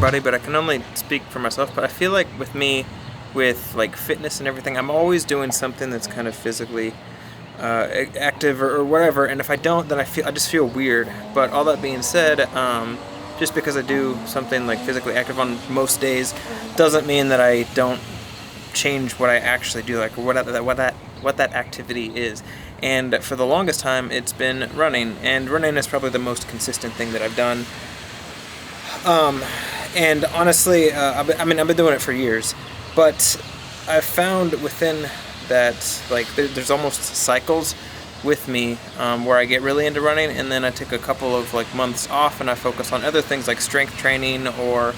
everybody, but I can only speak for myself. But I feel like with me, with like fitness and everything, I'm always doing something that's kind of physically active or whatever. And if I don't, then I just feel weird. But all that being said, just because I do something like physically active on most days, doesn't mean that I don't change what I actually do, like what that activity is. And for the longest time, it's been running, and running is probably the most consistent thing that I've done. And honestly, I've been doing it for years, but I've found within that, like, there's almost cycles with me where I get really into running, and then I take a couple of like months off, and I focus on other things like strength training or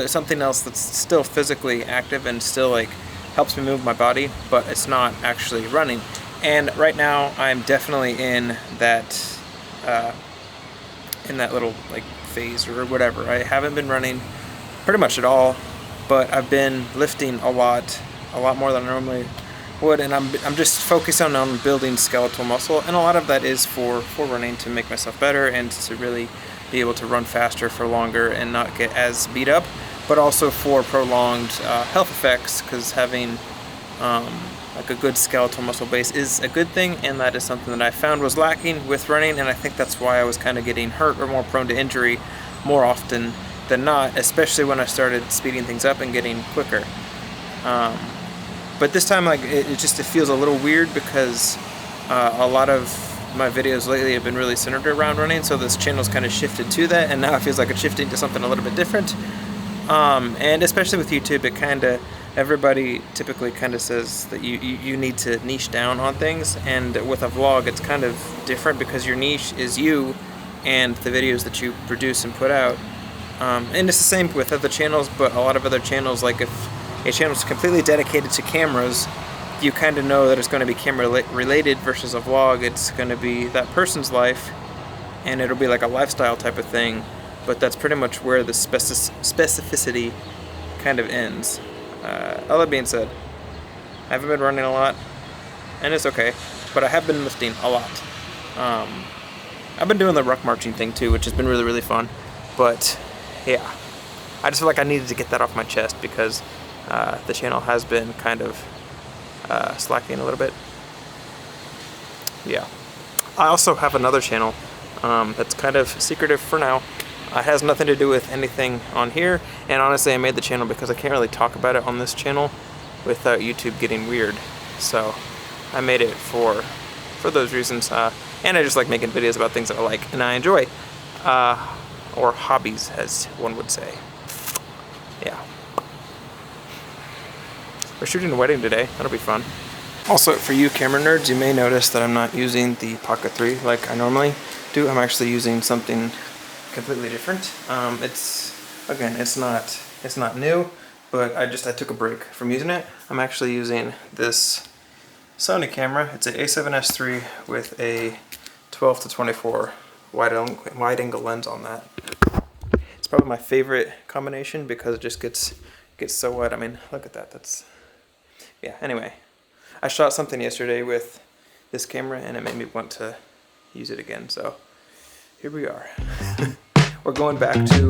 something else that's still physically active and still like helps me move my body, but it's not actually running. And right now, I'm definitely in that little like phase or whatever. I haven't been running pretty much at all, but I've been lifting a lot more than I normally would, and I'm just focusing on building skeletal muscle, and a lot of that is for running, to make myself better and to really be able to run faster for longer and not get as beat up, but also for prolonged health effects, because having like a good skeletal muscle base is a good thing, and that is something that I found was lacking with running, and I think that's why I was kind of getting hurt or more prone to injury more often than not, especially when I started speeding things up and getting quicker. But this time, like, it feels a little weird because a lot of my videos lately have been really centered around running, so this channel's kind of shifted to that, and now it feels like it's shifting to something a little bit different. And especially with YouTube, everybody typically kind of says that you need to niche down on things, and with a vlog it's kind of different because your niche is you and the videos that you produce and put out. And it's the same with other channels, but a lot of other channels, like if a channel is completely dedicated to cameras, you kind of know that it's going to be camera related, versus a vlog, it's going to be that person's life, and it'll be like a lifestyle type of thing, but that's pretty much where the specificity kind of ends. All that being said, I haven't been running a lot, and it's okay, but I have been lifting a lot. I've been doing the ruck marching thing too, which has been really, really fun, but yeah, I just feel like I needed to get that off my chest because the channel has been kind of slacking a little bit. Yeah. I also have another channel that's kind of secretive for now. It has nothing to do with anything on here, and honestly I made the channel because I can't really talk about it on this channel without YouTube getting weird. So I made it for those reasons, and I just like making videos about things that I like and I enjoy, or hobbies as one would say. Yeah. We're shooting a wedding today, that'll be fun. Also, for you camera nerds, you may notice that I'm not using the Pocket 3 like I normally do. I'm actually using something completely different. It's not new, but I took a break from using it. I'm actually using this Sony camera. It's an a7S III with a 12-24 wide angle lens on that. It's probably my favorite combination because it just gets so wide. I mean, look at that. Yeah, anyway. I shot something yesterday with this camera and it made me want to use it again, so here we are. We're going back to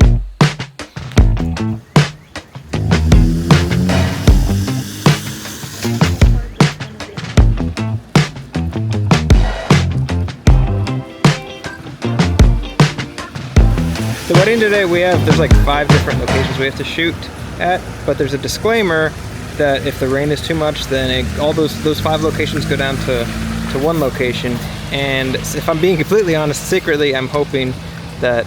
the wedding today. There's like 5 different locations we have to shoot at, but there's a disclaimer that if the rain is too much, then all those 5 locations go down to one location. And if I'm being completely honest, secretly I'm hoping that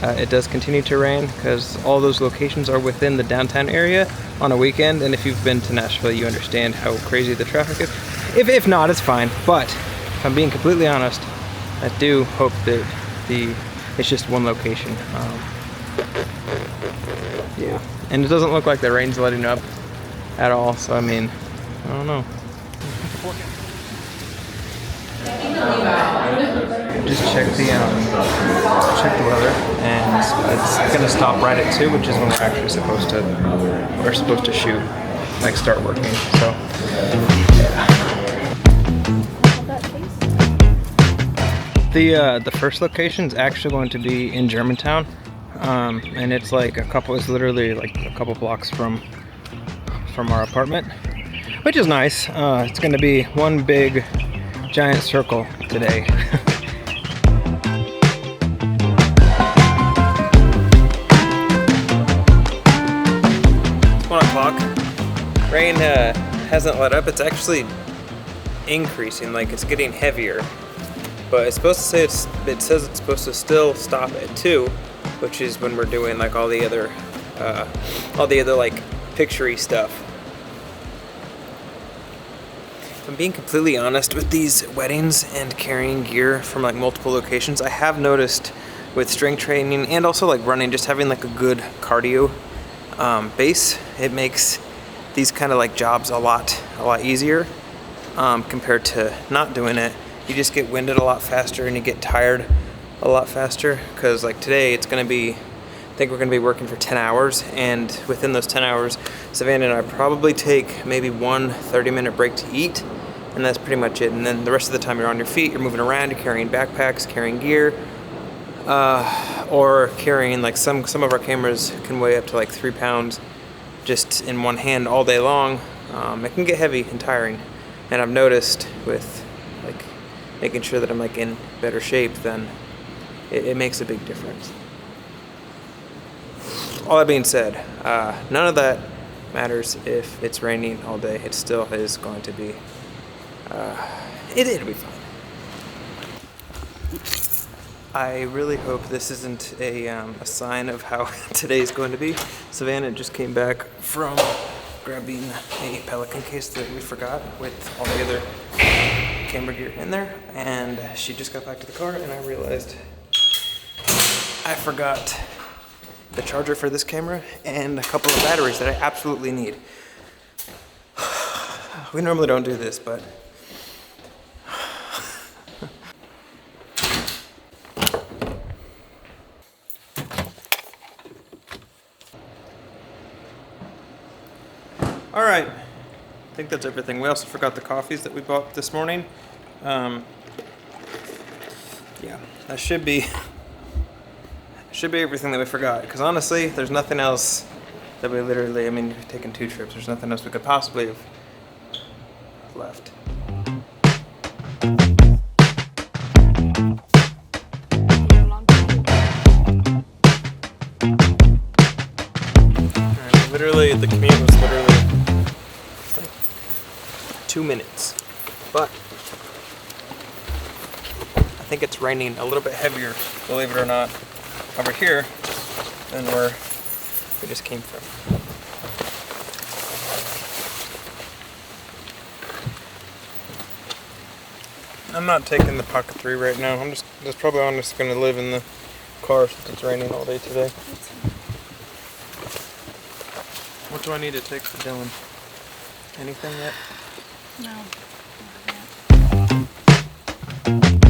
it does continue to rain, because all those locations are within the downtown area on a weekend, and if you've been to Nashville, you understand how crazy the traffic is. If not, it's fine, but if I'm being completely honest, I do hope that it's just one location. Yeah, and it doesn't look like the rain's letting up at all, so I mean, I don't know. Just check the weather, and it's gonna stop right at 2, which is when we're actually supposed to shoot, like start working. So yeah. The first location is actually going to be in Germantown. and it's like it's literally like a couple blocks from our apartment, which is nice. It's gonna be one big giant circle today. 1 o'clock. Rain hasn't let up. It's actually increasing, like it's getting heavier. But it's supposed to say it says it's supposed to still stop at 2, which is when we're doing like all the other like picture-y stuff. If I'm being completely honest with these weddings and carrying gear from like multiple locations, I have noticed with strength training and also like running, just having like a good cardio base, it makes these kind of like jobs a lot easier compared to not doing it. You just get winded a lot faster and you get tired a lot faster, because like today it's going to be, I think we're going to be working for 10 hours, and within those 10 hours Savannah and I probably take maybe 1 30-minute break to eat, and that's pretty much it. And then the rest of the time you're on your feet, you're moving around, you're carrying backpacks, carrying gear, or carrying like some of our cameras can weigh up to like 3 pounds just in one hand all day long. It can get heavy and tiring, and I've noticed with like making sure that I'm like in better shape, then it makes a big difference. All that being said, none of that matters if it's raining all day. It still is going to be, it'll be fine. I really hope this isn't a sign of how today's going to be. Savannah just came back from grabbing a Pelican case that we forgot with all the other camera gear in there, and she just got back to the car, and I realized I forgot the charger for this camera and a couple of batteries that I absolutely need. We normally don't do this, but all right, I think that's everything. We also forgot the coffees that we bought this morning. Yeah, that should be everything that we forgot, because honestly there's nothing else that we literally, I mean, we've taken 2 trips, there's nothing else we could possibly have left. And literally the commute was literally like 2 minutes, but I think it's raining a little bit heavier, believe it or not, over here than where we just came from. I'm not taking the Pocket 3 right now. That's probably I'm just gonna live in the car since it's raining all day today. What do I need to take for Dylan? Anything yet? No. Not yet.